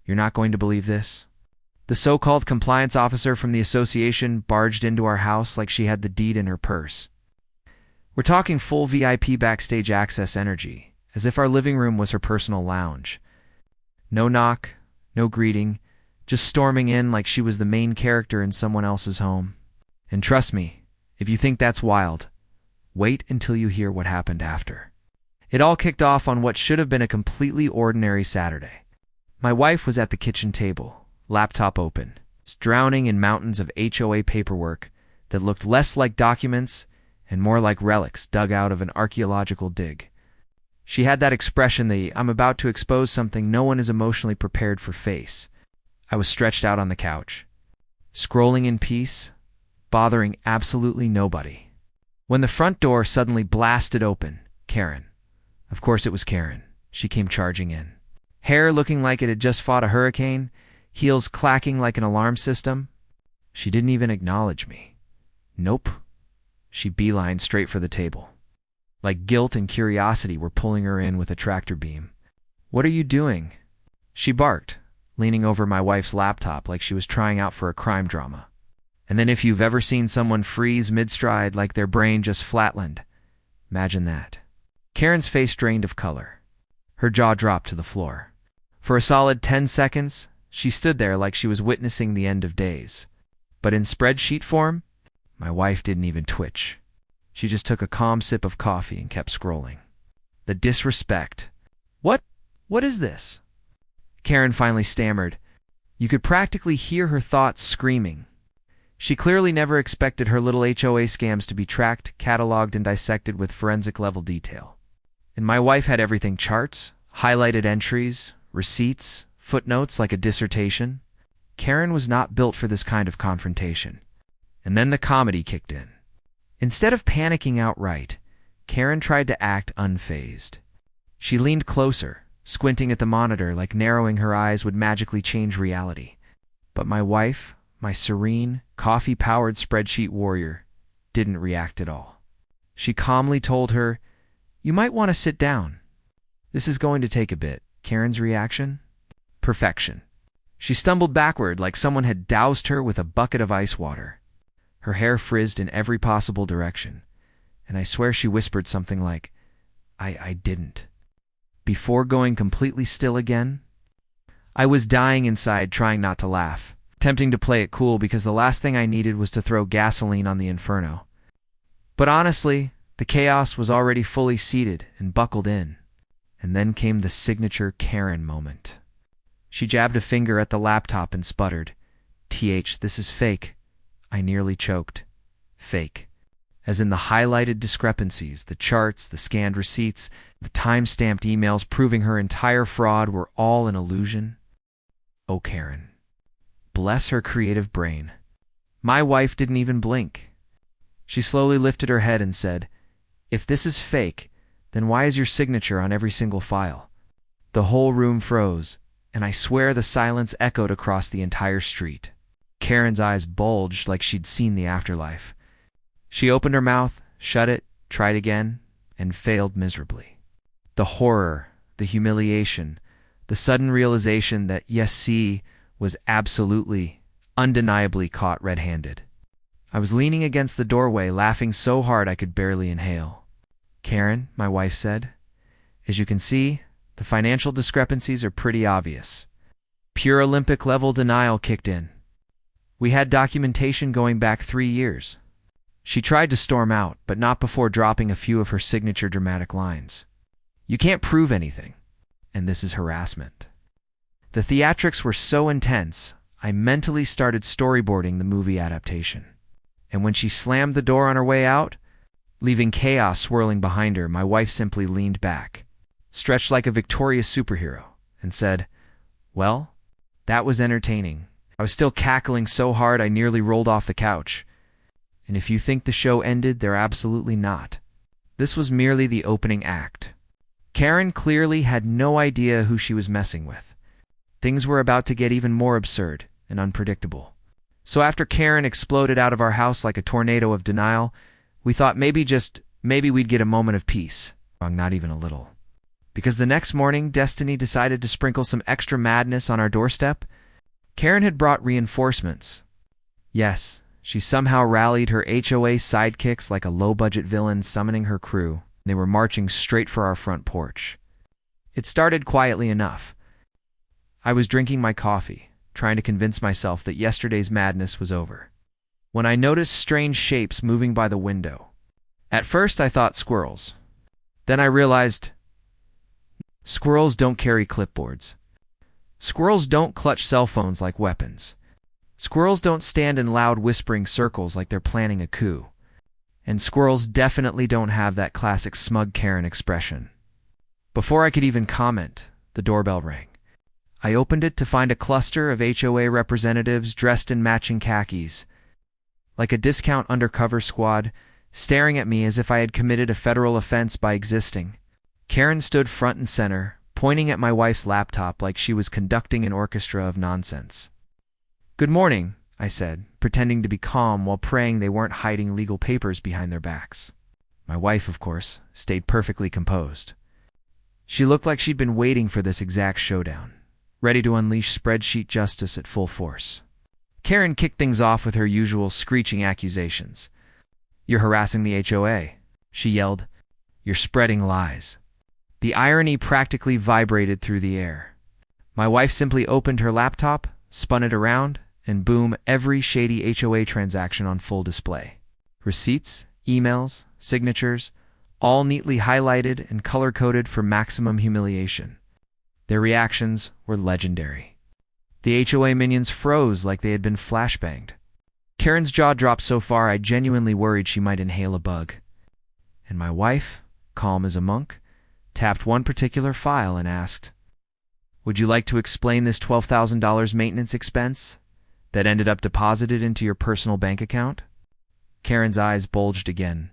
You're not going to believe this. The so-called compliance officer from the association barged into our house like she had the deed in her purse. We're talking full VIP backstage access energy, as if our living room was her personal lounge. No knock, no greeting, just storming in like she was the main character in someone else's home. And trust me, if you think that's wild, wait until you hear what happened after. It all kicked off on what should have been a completely ordinary Saturday. My wife was at the kitchen table, laptop open, drowning in mountains of HOA paperwork that looked less like documents and more like relics dug out of an archaeological dig. She had that expression, the "I'm about to expose something no one is emotionally prepared for" face. I was stretched out on the couch, scrolling in peace, bothering absolutely nobody, when the front door suddenly blasted open. Karen. Of course it was Karen. She came charging in. Hair looking like it had just fought a hurricane, heels clacking like an alarm system. She didn't even acknowledge me. Nope. She beelined straight for the table. Like guilt and curiosity were pulling her in with a tractor beam. "What are you doing?" she barked, leaning over my wife's laptop like she was trying out for a crime drama. And then if you've ever seen someone freeze mid-stride like their brain just flatlined, imagine that. Karen's face drained of color. Her jaw dropped to the floor. For a solid 10 seconds, she stood there like she was witnessing the end of days. But in spreadsheet form, my wife didn't even twitch. She just took a calm sip of coffee and kept scrolling. The disrespect. What is this?" Karen finally stammered. You could practically hear her thoughts screaming. She clearly never expected her little HOA scams to be tracked, cataloged, and dissected with forensic-level detail. And my wife had everything: charts, highlighted entries, receipts, footnotes like a dissertation. Karen was not built for this kind of confrontation. And then the comedy kicked in. Instead of panicking outright, Karen tried to act unfazed. She leaned closer, squinting at the monitor like narrowing her eyes would magically change reality. But my wife, my serene, coffee-powered spreadsheet warrior, didn't react at all. She calmly told her, "You might want to sit down. This is going to take a bit." Karen's reaction? Perfection. She stumbled backward like someone had doused her with a bucket of ice water. Her hair frizzed in every possible direction, and I swear she whispered something like, I didn't," before going completely still again. I was dying inside, trying not to laugh, attempting to play it cool because the last thing I needed was to throw gasoline on the inferno. But honestly, the chaos was already fully seated and buckled in. And then came the signature Karen moment. She jabbed a finger at the laptop and sputtered, "This is fake." I nearly choked. Fake. As in the highlighted discrepancies, the charts, the scanned receipts, the time-stamped emails proving her entire fraud were all an illusion. Oh, Karen. Bless her creative brain. My wife didn't even blink. She slowly lifted her head and said, "If this is fake, then why is your signature on every single file?" The whole room froze, and I swear the silence echoed across the entire street. Karen's eyes bulged like she'd seen the afterlife. She opened her mouth, shut it, tried again, and failed miserably. The horror, the humiliation, the sudden realization that C was absolutely, undeniably caught red-handed. I was leaning against the doorway, laughing so hard I could barely inhale. "Karen," my wife said, "as you can see, the financial discrepancies are pretty obvious." Pure Olympic-level denial kicked in. We had documentation going back 3 years. She tried to storm out, but not before dropping a few of her signature dramatic lines. "You can't prove anything, and this is harassment." The theatrics were so intense, I mentally started storyboarding the movie adaptation. And when she slammed the door on her way out, leaving chaos swirling behind her, my wife simply leaned back, stretched like a victorious superhero, and said, "Well, that was entertaining." I was still cackling so hard I nearly rolled off the couch. And if you think the show ended, they're absolutely not. This was merely the opening act. Karen clearly had no idea who she was messing with. Things were about to get even more absurd and unpredictable. So after Karen exploded out of our house like a tornado of denial, we thought maybe we'd get a moment of peace. Not even a little. Because the next morning, Destiny decided to sprinkle some extra madness on our doorstep. Karen had brought reinforcements. Yes, she somehow rallied her HOA sidekicks like a low-budget villain summoning her crew. They were marching straight for our front porch. It started quietly enough. I was drinking my coffee, trying to convince myself that yesterday's madness was over, when I noticed strange shapes moving by the window. At first I thought squirrels. Then I realized squirrels don't carry clipboards. Squirrels don't clutch cell phones like weapons. Squirrels don't stand in loud whispering circles like they're planning a coup. And squirrels definitely don't have that classic smug Karen expression. Before I could even comment, the doorbell rang. I opened it to find a cluster of HOA representatives dressed in matching khakis, like a discount undercover squad, staring at me as if I had committed a federal offense by existing. Karen stood front and center, pointing at my wife's laptop like she was conducting an orchestra of nonsense. "Good morning," I said, pretending to be calm while praying they weren't hiding legal papers behind their backs. My wife, of course, stayed perfectly composed. She looked like she'd been waiting for this exact showdown, ready to unleash spreadsheet justice at full force. Karen kicked things off with her usual screeching accusations. "You're harassing the HOA," she yelled. "You're spreading lies." The irony practically vibrated through the air. My wife simply opened her laptop, spun it around, and boom, every shady HOA transaction on full display. Receipts, emails, signatures, all neatly highlighted and color-coded for maximum humiliation. Their reactions were legendary. The HOA minions froze like they had been flashbanged. Karen's jaw dropped so far I genuinely worried she might inhale a bug. And my wife, calm as a monk, tapped one particular file and asked, "Would you like to explain this $12,000 maintenance expense that ended up deposited into your personal bank account?" Karen's eyes bulged again.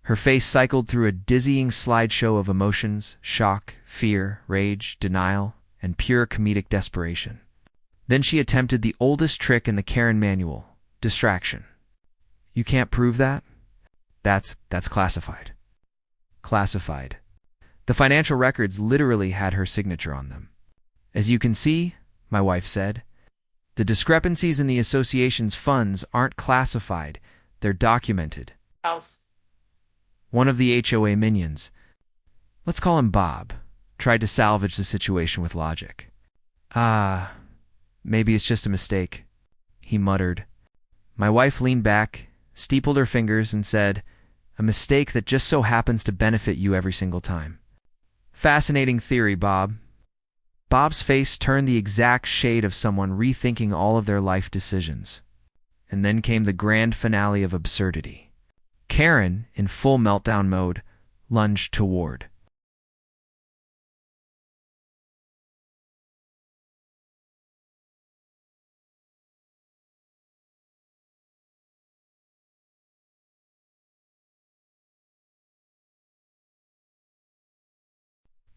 Her face cycled through a dizzying slideshow of emotions, shock, fear, rage, denial, and pure comedic desperation. Then she attempted the oldest trick in the Karen manual, distraction. "You can't prove that? That's classified." Classified. The financial records literally had her signature on them. "As you can see," my wife said, "the discrepancies in the association's funds aren't classified, they're documented." One of the HOA minions, let's call him Bob, tried to salvage the situation with logic. Maybe it's just a mistake," he muttered. My wife leaned back, steepled her fingers, and said, "A mistake that just so happens to benefit you every single time." "Fascinating theory, Bob." Bob's face turned the exact shade of someone rethinking all of their life decisions. And then came the grand finale of absurdity. Karen, in full meltdown mode, lunged toward.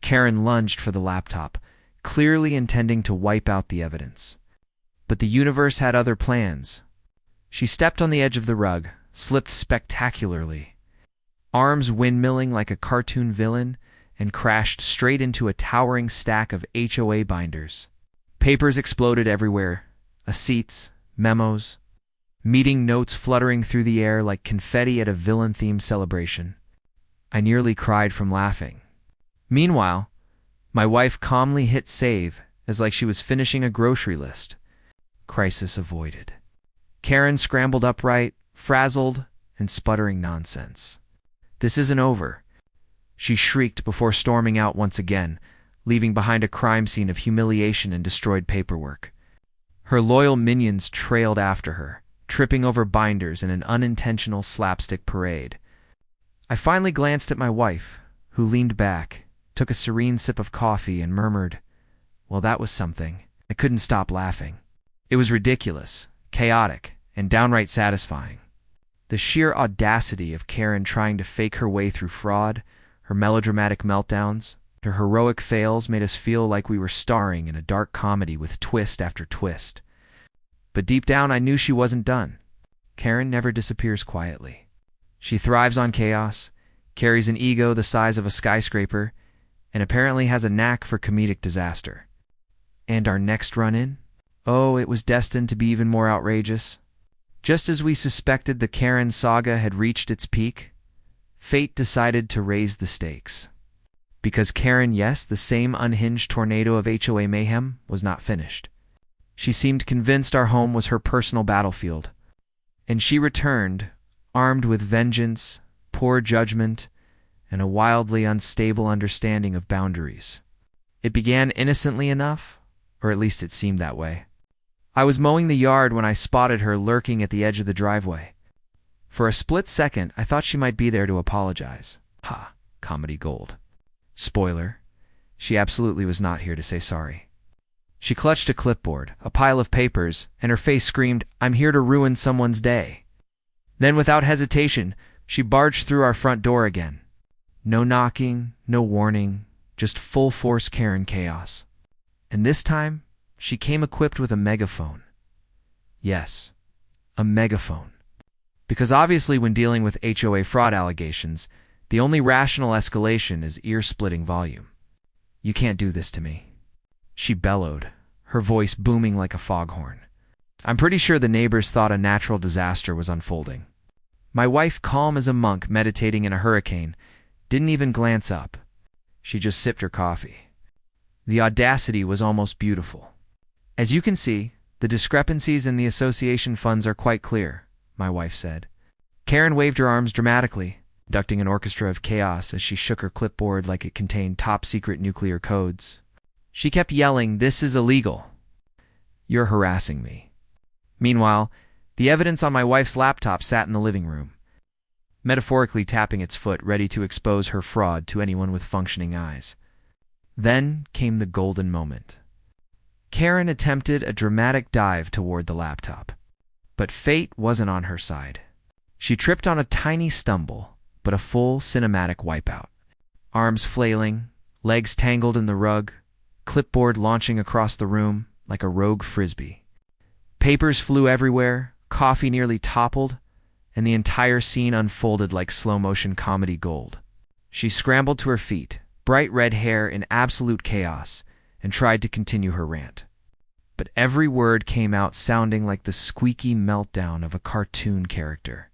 Karen lunged for the laptop, clearly intending to wipe out the evidence. But the universe had other plans. She stepped on the edge of the rug, slipped spectacularly, arms windmilling like a cartoon villain, and crashed straight into a towering stack of HOA binders. Papers exploded everywhere, receipts, memos, meeting notes fluttering through the air like confetti at a villain-themed celebration. I nearly cried from laughing. Meanwhile, my wife calmly hit save as like she was finishing a grocery list. Crisis avoided. Karen scrambled upright, frazzled, and sputtering nonsense. "This isn't over," she shrieked before storming out once again, leaving behind a crime scene of humiliation and destroyed paperwork. Her loyal minions trailed after her, tripping over binders in an unintentional slapstick parade. I finally glanced at my wife, who leaned back, took a serene sip of coffee, and murmured, "Well, that was something." I couldn't stop laughing. It was ridiculous, chaotic, and downright satisfying. The sheer audacity of Karen trying to fake her way through fraud, her melodramatic meltdowns, her heroic fails made us feel like we were starring in a dark comedy with twist after twist. But deep down I knew she wasn't done. Karen never disappears quietly. She thrives on chaos, carries an ego the size of a skyscraper, and apparently has a knack for comedic disaster. And our next run-in? Oh, it was destined to be even more outrageous. Just as we suspected the Karen saga had reached its peak, fate decided to raise the stakes. Because Karen, yes, the same unhinged tornado of HOA mayhem, was not finished. She seemed convinced our home was her personal battlefield. And she returned, armed with vengeance, poor judgment, and a wildly unstable understanding of boundaries. It began innocently enough, or at least it seemed that way. I was mowing the yard when I spotted her lurking at the edge of the driveway. For a split second, I thought she might be there to apologize. Ha, comedy gold. Spoiler, she absolutely was not here to say sorry. She clutched a clipboard, a pile of papers, and her face screamed, "I'm here to ruin someone's day." Then, without hesitation, she barged through our front door again. No knocking, no warning, just full-force Karen chaos. And this time, she came equipped with a megaphone. Yes, a megaphone. Because obviously when dealing with HOA fraud allegations, the only rational escalation is ear-splitting volume. "You can't do this to me," she bellowed, her voice booming like a foghorn. I'm pretty sure the neighbors thought a natural disaster was unfolding. My wife, calm as a monk meditating in a hurricane, didn't even glance up. She just sipped her coffee. The audacity was almost beautiful. "As you can see, the discrepancies in the association funds are quite clear," my wife said. Karen waved her arms dramatically, conducting an orchestra of chaos as she shook her clipboard like it contained top-secret nuclear codes. She kept yelling, "This is illegal. You're harassing me." Meanwhile, the evidence on my wife's laptop sat in the living room, metaphorically tapping its foot, ready to expose her fraud to anyone with functioning eyes. Then came the golden moment. Karen attempted a dramatic dive toward the laptop. But fate wasn't on her side. She tripped on a tiny stumble, but a full cinematic wipeout. Arms flailing, legs tangled in the rug, clipboard launching across the room like a rogue frisbee. Papers flew everywhere, coffee nearly toppled, and the entire scene unfolded like slow-motion comedy gold. She scrambled to her feet, bright red hair in absolute chaos, and tried to continue her rant. But every word came out sounding like the squeaky meltdown of a cartoon character.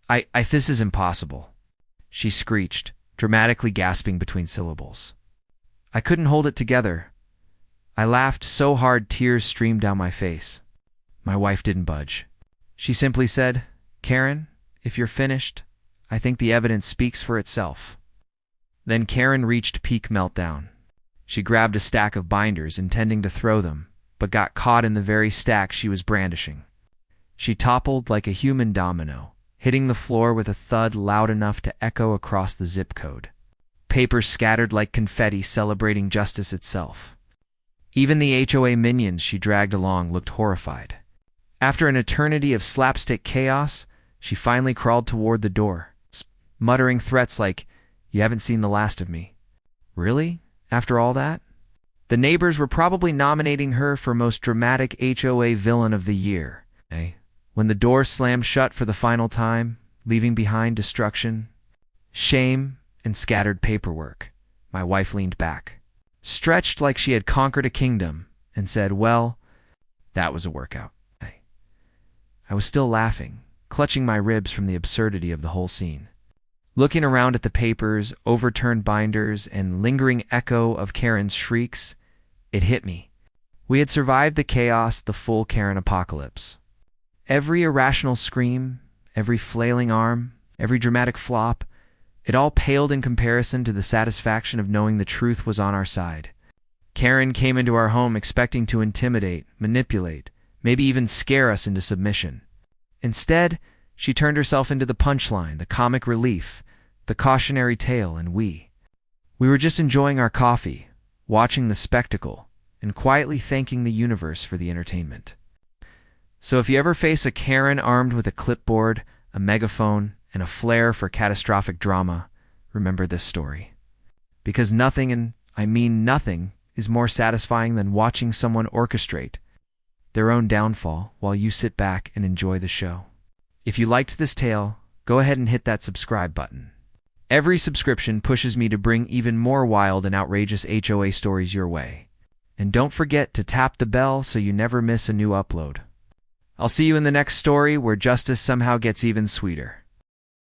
This is impossible," she screeched, dramatically gasping between syllables. I couldn't hold it together. I laughed so hard tears streamed down my face. My wife didn't budge. She simply said, "Karen, if you're finished, I think the evidence speaks for itself." Then Karen reached peak meltdown. She grabbed a stack of binders, intending to throw them, but got caught in the very stack she was brandishing. She toppled like a human domino, hitting the floor with a thud loud enough to echo across the zip code. Papers scattered like confetti celebrating justice itself. Even the HOA minions she dragged along looked horrified. After an eternity of slapstick chaos, she finally crawled toward the door, muttering threats like, "You haven't seen the last of me." Really? After all that? The neighbors were probably nominating her for most dramatic HOA villain of the year. When the door slammed shut for the final time, leaving behind destruction, shame, and scattered paperwork, my wife leaned back, stretched like she had conquered a kingdom, and said, "Well, that was a workout." I was still laughing, clutching my ribs from the absurdity of the whole scene. Looking around at the papers, overturned binders, and lingering echo of Karen's shrieks, it hit me. We had survived the chaos, the full Karen apocalypse. Every irrational scream, every flailing arm, every dramatic flop, it all paled in comparison to the satisfaction of knowing the truth was on our side. Karen came into our home expecting to intimidate, manipulate, maybe even scare us into submission. Instead, she turned herself into the punchline, the comic relief, the cautionary tale, and we were just enjoying our coffee, watching the spectacle, and quietly thanking the universe for the entertainment. So if you ever face a Karen armed with a clipboard, a megaphone, and a flair for catastrophic drama, remember this story. Because nothing, and I mean nothing, is more satisfying than watching someone orchestrate their own downfall while you sit back and enjoy the show. If you liked this tale, go ahead and hit that subscribe button. Every subscription pushes me to bring even more wild and outrageous HOA stories your way. And don't forget to tap the bell so you never miss a new upload. I'll see you in the next story where justice somehow gets even sweeter.